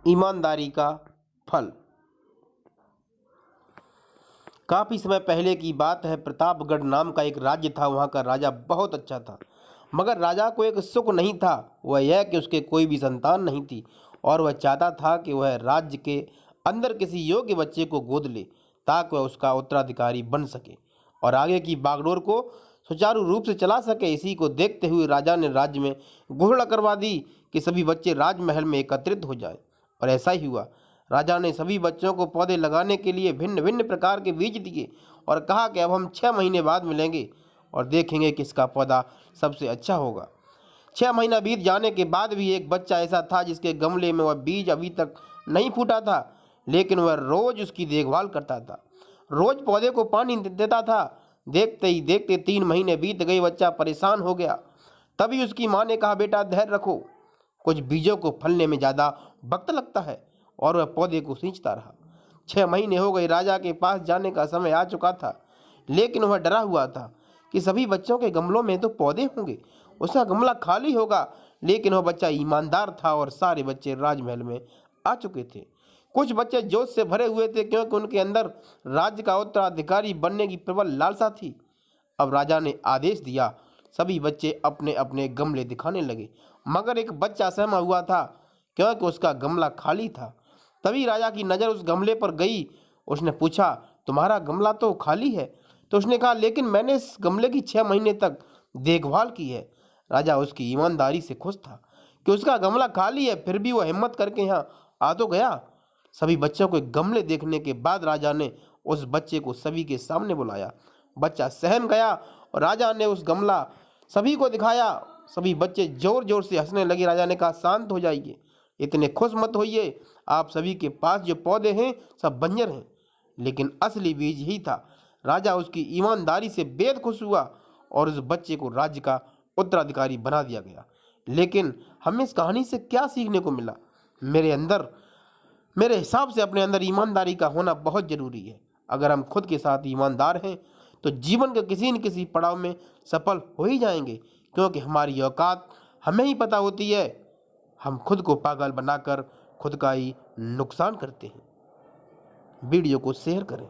ईमानदारी का फल। काफी समय पहले की बात है। प्रतापगढ़ नाम का एक राज्य था। वहाँ का राजा बहुत अच्छा था, मगर राजा को एक सुख नहीं था। वह यह कि उसके कोई भी संतान नहीं थी और वह चाहता था कि वह राज्य के अंदर किसी योग्य बच्चे को गोद ले ताकि वह उसका उत्तराधिकारी बन सके और आगे की बागडोर को सुचारू रूप से चला सके। इसी को देखते हुए राजा ने राज्य में घोषणा करवा दी कि सभी बच्चे राजमहल में एकत्रित हो जाएं। और ऐसा ही हुआ। राजा ने सभी बच्चों को पौधे लगाने के लिए भिन्न भिन्न प्रकार के बीज दिए और कहा कि अब हम 6 महीने बाद मिलेंगे और देखेंगे किसका पौधा सबसे अच्छा होगा। 6 महीना बीत जाने के बाद भी एक बच्चा ऐसा था जिसके गमले में वह बीज अभी तक नहीं फूटा था, लेकिन वह रोज उसकी देखभाल करता था, रोज पौधे को पानी देता था। देखते ही देखते 3 महीने बीत गए। बच्चा परेशान हो गया। तभी उसकी माँ ने कहा, बेटा धैर्य रखो, कुछ बीजों को फलने में ज़्यादा वक्त लगता है। और वह पौधे को सींचता रहा। 6 महीने हो गए। राजा के पास जाने का समय आ चुका था, लेकिन वह डरा हुआ था कि सभी बच्चों के गमलों में तो पौधे होंगे, उसका गमला खाली होगा। लेकिन वह बच्चा ईमानदार था और सारे बच्चे राजमहल में आ चुके थे। कुछ बच्चे जोश से भरे हुए थे क्योंकि उनके अंदर राज्य का उत्तराधिकारी बनने की प्रबल लालसा थी। अब राजा ने आदेश दिया, सभी बच्चे अपने अपने गमले दिखाने लगे, मगर एक बच्चा सहमा हुआ था क्योंकि उसका गमला खाली था। तभी राजा की नज़र उस गमले पर गई। उसने पूछा, तुम्हारा गमला तो खाली है? तो उसने कहा, लेकिन मैंने इस गमले की 6 महीने तक देखभाल की है। राजा उसकी ईमानदारी से खुश था कि उसका गमला खाली है, फिर भी वह हिम्मत करके यहाँ आ तो गया। सभी बच्चों को गमले देखने के बाद राजा ने उस बच्चे को सभी के सामने बुलाया। बच्चा सहम गया और राजा ने उस गमला सभी को दिखाया। सभी बच्चे जोर जोर से हंसने लगे। राजा ने कहा, शांत हो जाइए, इतने खुश मत होइए। आप सभी के पास जो पौधे हैं सब बंजर हैं, लेकिन असली बीज ही था। राजा उसकी ईमानदारी से बेहद खुश हुआ और उस बच्चे को राज्य का उत्तराधिकारी बना दिया गया। लेकिन हमें इस कहानी से क्या सीखने को मिला? मेरे हिसाब से अपने अंदर ईमानदारी का होना बहुत ज़रूरी है। अगर हम खुद के साथ ईमानदार हैं तो जीवन के किसी न किसी पड़ाव में सफल हो ही जाएंगे, क्योंकि हमारी औकात हमें ही पता होती है। हम खुद को पागल बनाकर खुद का ही नुकसान करते हैं। वीडियो को शेयर करें।